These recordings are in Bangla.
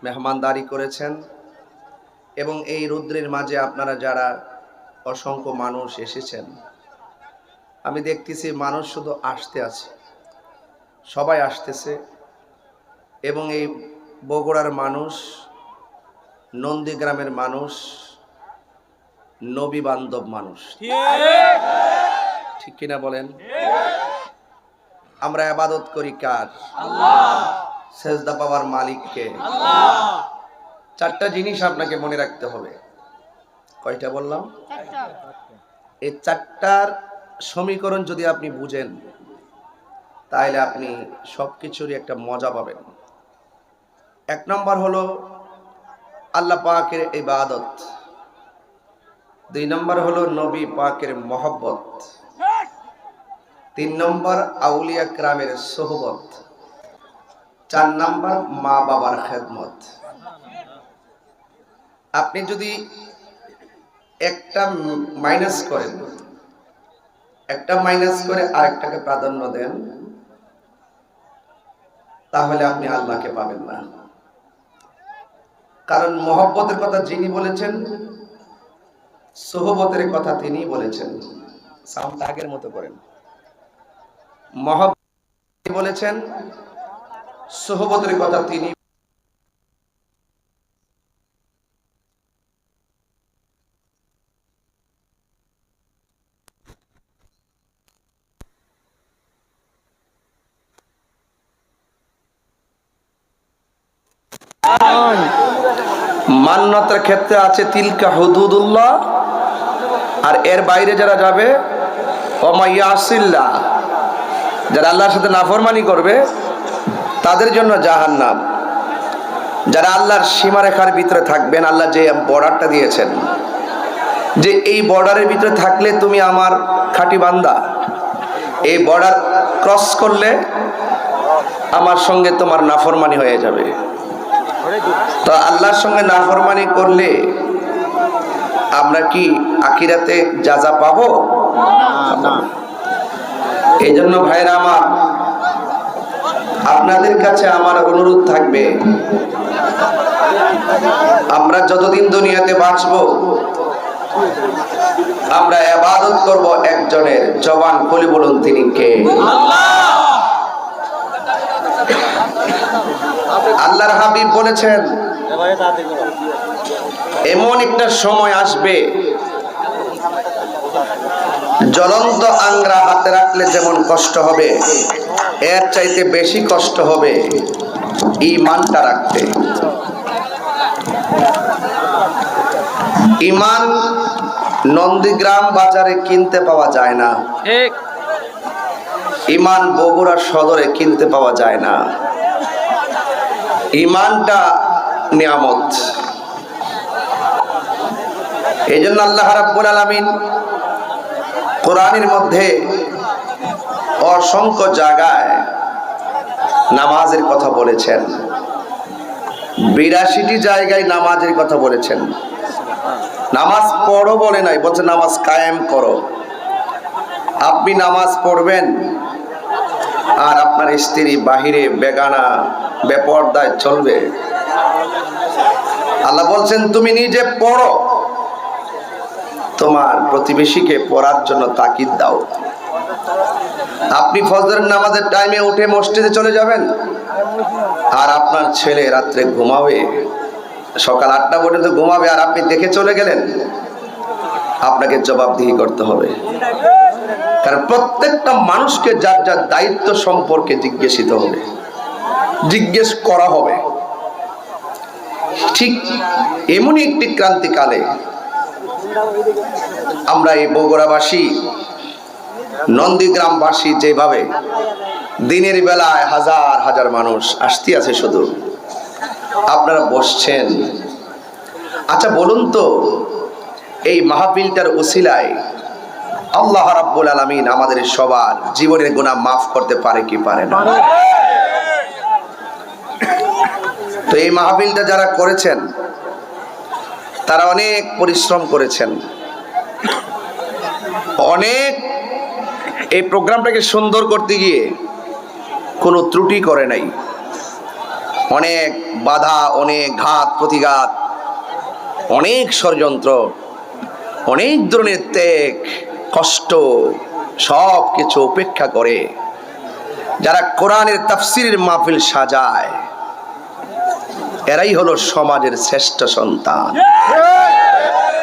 মেহমানদারি করেছেন এবং এই রৌদ্রের মাঝে আপনারা যারা অসংখ্য মানুষ এসেছেন, আমি দেখতেছি মানুষ শুধু আসতে আছে, সবাই আসতেছে। এবং এই বগুড়ার মানুষ, নন্দীগ্রামের মানুষ নবী বান্ধব মানুষ, ঠিক কিনা বলেন? আমরা ইবাদত করি কার? আল্লাহ। সেজদা পাওয়ার মালিককে আল্লাহ। চারটা জিনিস আপনাকে মনে রাখতে হবে। কয়টা বললাম? এই চারটার সমীকরণ যদি আপনি বুঝেন, তাহলে আপনি সবকিছুরই একটা মজা পাবেন। এক নম্বর হলো আল্লাহ পাকের ইবাদত, দুই নম্বর হলো নবী পাকের মহব্বত, তিন নম্বর আউলিয়া কিরামের সোহবত, চার নম্বর মা বাবার খেদমত। আপনি যদি একটা মাইনাস করেন, একটা মাইনাস করে আরেকটাকে প্রাধান্য দেন, তাহলে আপনি আল্লাহকে পাবেন না। কারণ মহব্বতের কথা যিনি বলেছেন, সোহবতের কথা তিনি বলেছেন। সাউন্ড আগের মতো করেন। মহব্বত বলেছেন, সোহবতের কথা তিনি। মান্যতার ক্ষেত্রে আছে তিলকা হুদুদুল্লাহ, আর এর বাইরে যারা যাবে ওমাইয়াসিল্লাহ, যারা আল্লাহর সাথে নাফরমানি করবে তাদের জন্য জাহান্নাম। যারা আল্লাহর সীমারেখার ভিতরে থাকবেন, আল্লাহ যে বর্ডারটা দিয়েছেন, যে এই বর্ডারের ভিতরে থাকলে তুমি আমার খাঁটি বান্দা, এই বর্ডার ক্রস করলে আমার সঙ্গে তোমার নাফরমানি হয়ে যাবে। তো আল্লাহর সঙ্গে নাফরমানি করলে আমরা কি আখিরাতে যাজা পাবো? এই জন্য ভাইরা আমার, আপনাদের কাছে আমার অনুরোধ থাকবে, আমরা যতদিন দুনিয়াতে বাঁচবো আমরা ইবাদত করব একজনের। জবান খুলে বলুন তিনি কে? আল্লাহর হাবিব বলেছেন, এমন একটা সময় আসবে, জ্বলন্ত আংরা হাতে রাখলে যেমন কষ্ট হবে, এর চাইতে বেশি কষ্ট হবে ঈমানটা রাখতে। ঈমান নন্দীগ্রাম বাজারে কিনতে পাওয়া যায় না, ঈমান বগুড়া সদরে কিনতে পাওয়া যায় না। ঈমানটা নিয়ামত। এই জন্য আল্লাহ রাব্বুল আলামিন কোরআনের মধ্যে অসংখ্য জায়গায় নামাজের কথা বলেছেন, 82টি জায়গায় নামাজের কথা বলেছেন। নামাজ পড়ো বলে নাই, বলছে নামাজ কায়েম করো। আপনি নামাজ পড়বেন আর আপনার স্ত্রী বাহিরে বেগানা বেপরদায় চলবে? আল্লাহ বলছেন তুমি নিজে পড়ো, তোমার প্রতিবেশীকে পড়ার জন্য তাকিদ দাও। আপনি ফজরের নামাজের টাইমে উঠে মসজিদে চলে যাবেন, আর আপনার ছেলে রাত্রে ঘুমাবে, সকাল 8টা পর্যন্ত ঘুমাবে, আর আপনি দেখে চলে গেলেন, আপনাকে জবাবদিহি করতে হবে। কারণ প্রত্যেকটা মানুষকে যার যার দায়িত্ব সম্পর্কে জিজ্ঞাসিত হবে, জিজ্ঞেস করা হবে। ঠিক এমনই একটি ক্রান্তিকালে আমরা এই বগুড়াবাসী, নন্দীগ্রামবাসী যেভাবে দিনের বেলায় হাজার হাজার মানুষ আসতে আছে, শুধু আপনারা বসছেন। আচ্ছা বলুন তো, এই মাহফিলটার উসিলায় আল্লাহ রাব্বুল আলামিন আমাদের সবার জীবনের গুনাহ মাফ করতে পারে কি পারে না? তো এই মাহফিলটা যারা করেছেন তারা অনেক পরিশ্রম করেছেন, অনেক এই প্রোগ্রামটাকে সুন্দর করতে গিয়ে কোনো ত্রুটি করে নাই। অনেক বাধা, অনেক ঘাত প্রতিঘাত, অনেক ষড়যন্ত্র, অনেক ধরনের ত্যাগ কষ্ট সব কিছু উপেক্ষা করে যারা কোরআনের তাফসীরের মাহফিল সাজায়, এরাই হলো সমাজের শ্রেষ্ঠ সন্তান।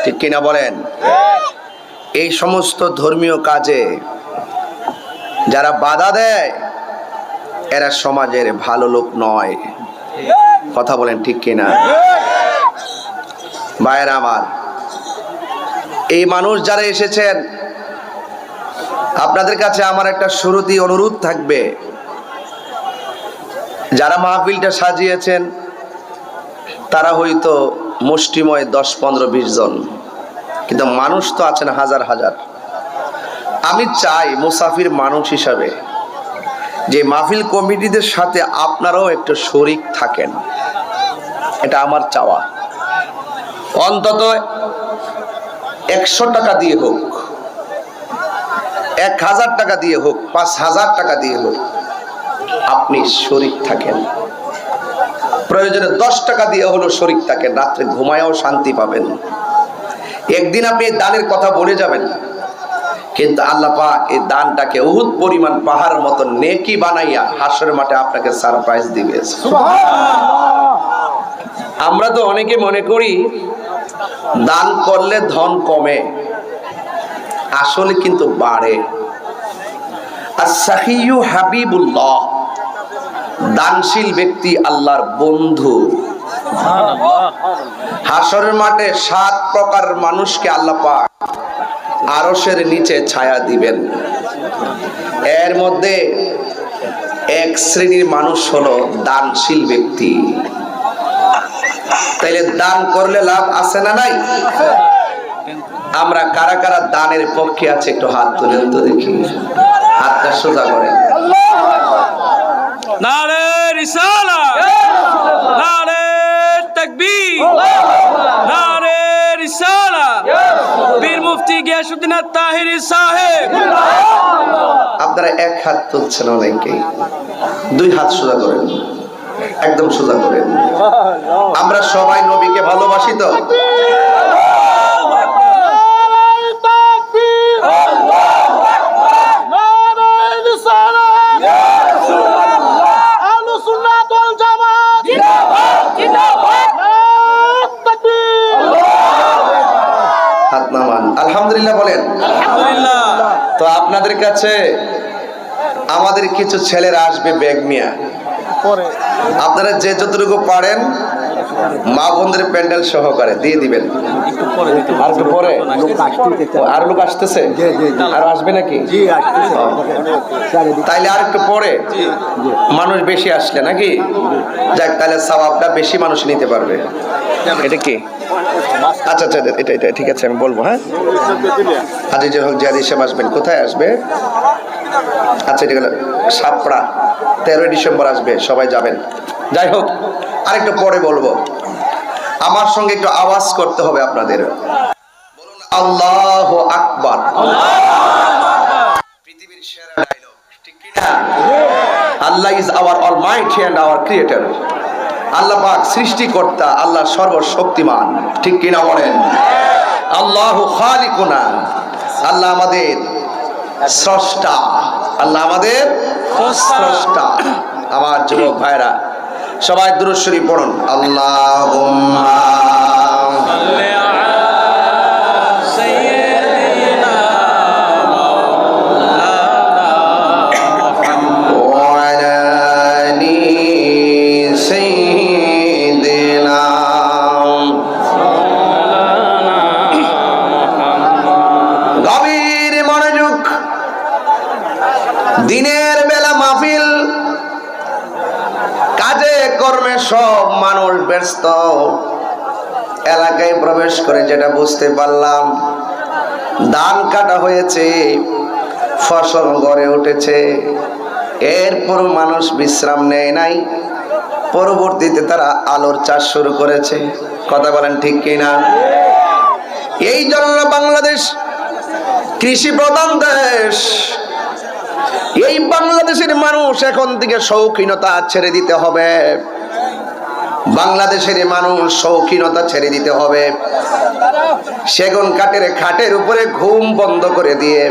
ঠিক কিনা বলেন? এই সমস্ত ধর্মীয় কাজে যারা বাধা দেয় এরা সমাজের ভালো লোক নয়। কথা বলেন ঠিক কিনা? ভাইয়েরা আমার, এই মানুষ যারা এসেছেন, আপনাদের কাছে আমার একটা শুরুতেই অনুরোধ থাকবে, যারা মাহফিলটা সাজিয়েছেন তারা হয়তো মুষ্টিময় 10, 15, 20 জন, কিন্তু মানুষ তো আছেন হাজার হাজার। আমি চাই মুসাফির মানুষ হিসাবে যে মাহফিল কমিটিদের সাথে আপনারাও একটু শরিক থাকেন, এটা আমার চাওয়া। অন্তত 100 টাকা দিয়ে হোক, 1000 টাকা দিয়ে হোক, 5000 টাকা দিয়ে হোক, আপনি শরিক থাকেন। প্রয়োজনে 10 টাকা দিয়ে হলো শরিক থাকেন, রাত্রে ঘুমায়ও শান্তি পাবেন। একদিন আপনি দানের কথা বলে যাবেন, কিন্তু আল্লাহ পাক এই দানটাকে উহুদ পরিমাণ পাহাড় মতো নেকি বানাইয়া হাসরের মাঠে আপনাকে সারপ্রাইজ দিবে। আমরা তো অনেকে মনে করি দান করলে ধন কমে, আসলে কিন্তু বাড়ে। as-sakhiyyu habibullah, দানশীল ব্যক্তি আল্লাহর বন্ধু। হাসরের মাঠে 7 প্রকার মানুষকে আল্লাহ পাক আরশের নিচে ছায়া দিবেন। এর মধ্যে এক শ্রেণীর মানুষ হলো দানশীল ব্যক্তি। তাইলে দান করলে লাভ আছে না নাই? আমরা কারা কারা দানের পক্ষে আছে একটু হাত তুলেন তো দেখি, হাতটা সোজা করেন। নারে রিসালাত, নারে তাকবীর, নারে রিসালাত, বীর মুফতি গিয়াসউদ্দিন আত-তাহিরি সাহেব। আপনারা এক হাত তুলছেন অনেকেই, 2 হাত সোজা করেন, একদম সোজা করেন। আমরা সবাই নবীকে ভালোবাসি তো? হাত নামান, আলহামদুলিল্লাহ বলেন। আলহামদুলিল্লাহ। তো আপনাদের কাছে আমাদের কিছু ছেলেরা আসবে ব্যাগ নিয়ে, আপনারা যে যতটুকু পারেন মা বোনদের প্যান্ডেল সহকারে দিয়ে দিবেন। আর একটু পরে আর লোক আসতেছে, আর আসবে নাকি? তাইলে আর একটু পরে মানুষ বেশি আসলে নাকি, যাক তাহলে সওয়াবটা বেশি মানুষ নিতে পারবে। এটা কি? আচ্ছা আচ্ছা, এটা এটা ঠিক আছে, আমি বলবো। হ্যাঁ, আজিজুল হক জিয়াদি সাহেব আসবেন। কোথায় আসবে? আচ্ছা, এটা গেল সাপড়া, 13 ডিসেম্বর আসবে, সবাই যাবেন। যাই হোক, আরেকটু পরে বলবো। আমার সঙ্গে একটু আওয়াজ করতে হবে আপনাদের। বলুন আল্লাহু আকবার। পৃথিবীর সেরা ডায়লগ, ঠিক কি না? Allah is our almighty and our creator. Allah পাক সৃষ্টিকর্তা, আল্লাহ সর্বশক্তিমান, ঠিক কি না বলেন? আল্লাহু খালিকুনা, আল্লাহ আমাদের স্রষ্টা, আল্লাহ আমাদের স্রষ্টা। আমার যুবক ভাইরা সবাই দুরূদ শরীফ পড়ুন। আল্লাহুম্মা সাল্লি আলা সাইয়্যিদিনা ওয়া আলা আলি সাইয়্যিদিনা। গভীর মনোযোগ। দিনের বেলা মাহফিল, কাজে কর্মে সব মানুষ ব্যস্ত। এলাকায় প্রবেশ করে যেটা বুঝতে পারলাম, ধান কাটা হয়েছে, ফসল গড়ে উঠেছে, এরপর মানুষ বিশ্রাম নেয় নাই। পরবর্তীতে তারা আলুর চাষ শুরু করেছে। কথা বলেন ঠিক কিনা? এই জন্য বাংলাদেশ কৃষি প্রধান দেশ। এই বাংলাদেশের মানুষ এখন থেকে শৌখিনতা ছেড়ে দিতে হবে। বাংলাদেশের মানুষ শৌখিনতা ছেড়ে দিতে হবে। সেগুন কাঠের খাটের উপরে ঘুম বন্ধ করে দিয়ে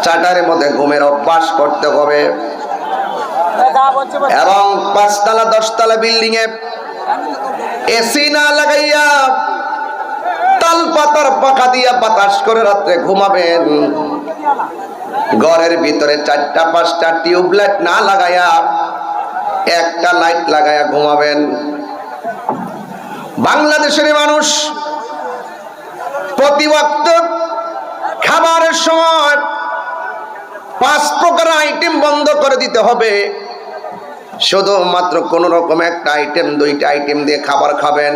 চাটারের মধ্যে ঘুমের অভ্যাস করতে হবে। এবং 5 তলা 10 তলা বিল্ডিং এ এসি না লাগাইয়া তাল পাতার পাখা দিয়া বাতাস করে রাত্রে ঘুমাবেন। ঘরের ভিতরে 4টা 5টা টিউবলাইট না লাগাইয়া একটা লাইট লাগাইয়া ঘুমাবেন। বাংলাদেশের মানুষ প্রতি ওয়াক্ত খাবারের সময় 5 প্রকার আইটেম বন্ধ করে দিতে হবে। শুধুমাত্র কোন রকম একটা আইটেম 2টা আইটেম দিয়ে খাবার খাবেন।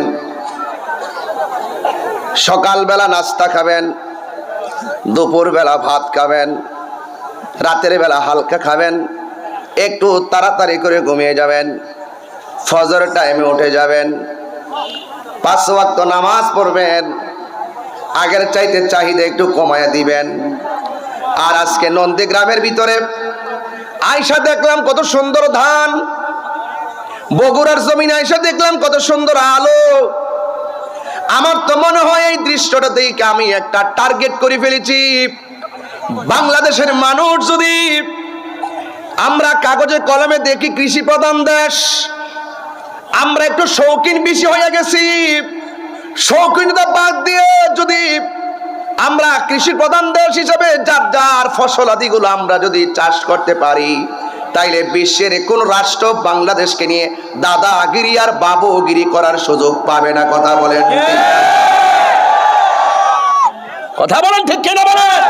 সকালবেলা নাস্তা খাবেন, দুপুরবেলা ভাত খাবেন, রাতের বেলা হালকা খাবেন, একটু তাড়াতাড়ি করে ঘুমিয়ে যাবেন, ফজর টাইমে উঠে যাবেন, 5 ওয়াক্ত নামাজ পড়বেন, আগের চাইতে চাহিদা একটু কমায়া দিবেন। আর আজকে নন্দীগ্রামের ভিতরে আয়সা দেখলাম কত সুন্দর ধান, বগুড়ার জমিনে আয়সা দেখলাম কত সুন্দর আলো। আমার তো মনে হয় এই দৃশ্যটা দেখে আমি একটা টার্গেট করে ফেলেছি। বাংলাদেশের মানুষ যদি আমরা কাগজে কলমে দেখি কৃষি প্রধান দেশ, আমরা একটু শৌখিন বেশি হয়ে গেছি। শৌখিনতা বাদ দিয়ে যদি আমরা কৃষি প্রধান দেশ হিসেবে যার যার ফসলাদিগুলো আমরা যদি চাষ করতে পারি, তাইলে বিশ্বের কোন রাষ্ট্র বাংলাদেশকে নিয়ে দাদাগিরি আর বাবুগিরি করার সুযোগ পাবে না। কথা বলেন, কথা বলেন, ঠিক কিনা বলেন?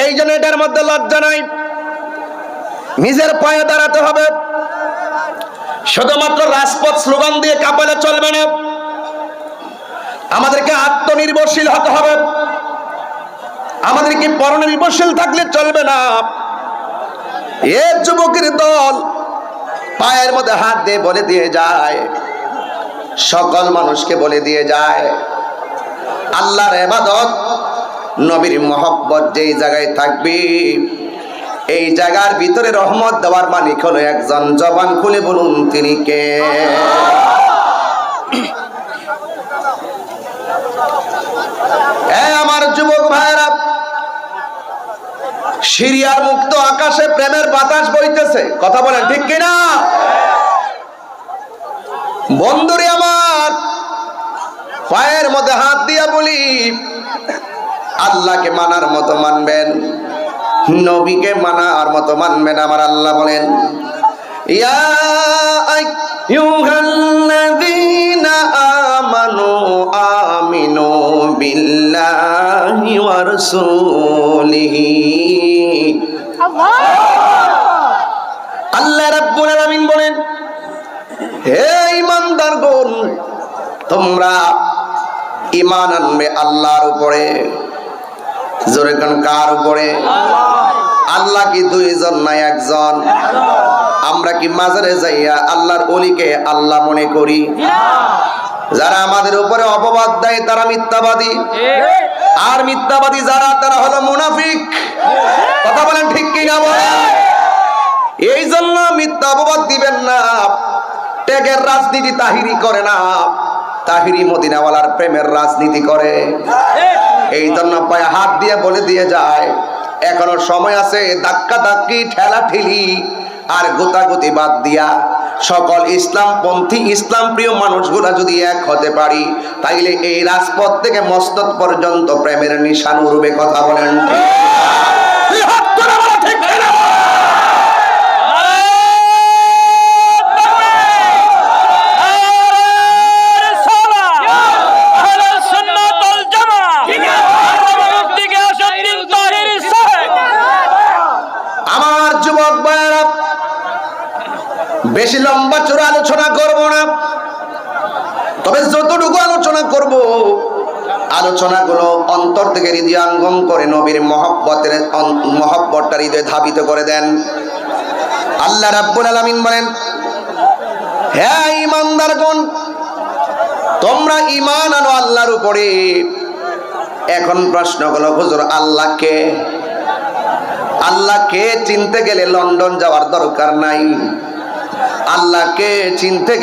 এই জন্য এটার মধ্যে লজ্জা নাই, নিজের পায়ে দাঁড়াতে হবে। শুধুমাত্র রাজপথ স্লোগান দিয়ে কাঁপালে চলবে না, আমাদেরকে আত্মনির্ভরশীল হতে হবে। আমাদেরকে পরনির্ভরশীল থাকলে চলবে না। এ যুবকের দল পায়ের মধ্যে হাত দিয়ে বলে দিয়ে যায়, সকল মানুষকে বলে দিয়ে যায়, আল্লাহর ইবাদত নবীর মহব্বত যেই জায়গায় থাকবে, এই জায়গার ভিতরে রহমত দেওয়ার মালিক হলো একজন। জবান খুলে বলুন তিনি কে? আমার যুবক ভাইরা, সিরিয়ার মুক্ত আকাশে প্রেমের বাতাস বইতেছে। কথা বলেন, ঠিক কিনা? বন্ধুরে আমার, পায়ের মধ্যে হাত দিয়া বলি, আল্লাহকে মানার মতো মানবেন, নবীকে মানার মতো মানবেন। আমার আল্লাহ বলেন, ইয়া আইয়ুহাল্লাযীনা আমানু আমিনু বিল্লাহি ওয়া রাসূলিহি। আল্লাহ রাব্বুল আলামিন বলেন, হে ঈমানদারগণ, তোমরা ঈমান আনবে আল্লাহর উপরে। জোরে কোন কার উপরে? আল্লাহ কি দুইজন না একজন? আমরা কি মাজারে যাইয়া আল্লাহর ওলিকে আল্লাহ মনে করি? যারা আমাদের উপরে অপবাদ দেয় তারা মিথ্যাবাদী, আর মিথ্যাবাদী যারা তারা হলো মুনাফিক। কথা বলেন, ঠিক কি না বলেন? এই জন্য মিথ্যা অপবাদ দিবেন না। ত্যাগের রাজনীতি তাহিরি করে না, তাহিরি মদিনাওয়ালার প্রেমের রাজনীতি করে। এই জন্য পায়ে হাত দিয়ে বলে দিয়ে যায়, এখনো সময় আছে। ধাক্কা ধাক্কি, ঠেলা ঠেলি আর গোতাগুতি বাদ দিয়া সকল ইসলামপন্থী ইসলাম প্রিয় মানুষগুলা যদি এক হতে পারি, তাইলে এই রাজপথ থেকে মস্তক পর্যন্ত প্রেমের নিশান উড়বে। কথা বলেন, বেশি লম্বা চূড়া আলোচনা করব না, তবে যতটুকু আলোচনা করব, আলোচনাগুলো অন্তর থেকে হৃদয়ঙ্গম করে নবীর মহব্বতটা হৃদয়ে ধাবিত করে দেন। আল্লাহ রাব্বুল আলামিন বলেন, হে ঈমানদারগণ, তোমরা ঈমান আনো আল্লাহর উপরে। এখন প্রশ্ন হলো, হুজুর আল্লাহ কে? আল্লাহ কে চিনতে গেলে লন্ডন যাওয়ার দরকার নাই। আল্লাহকে চিনতে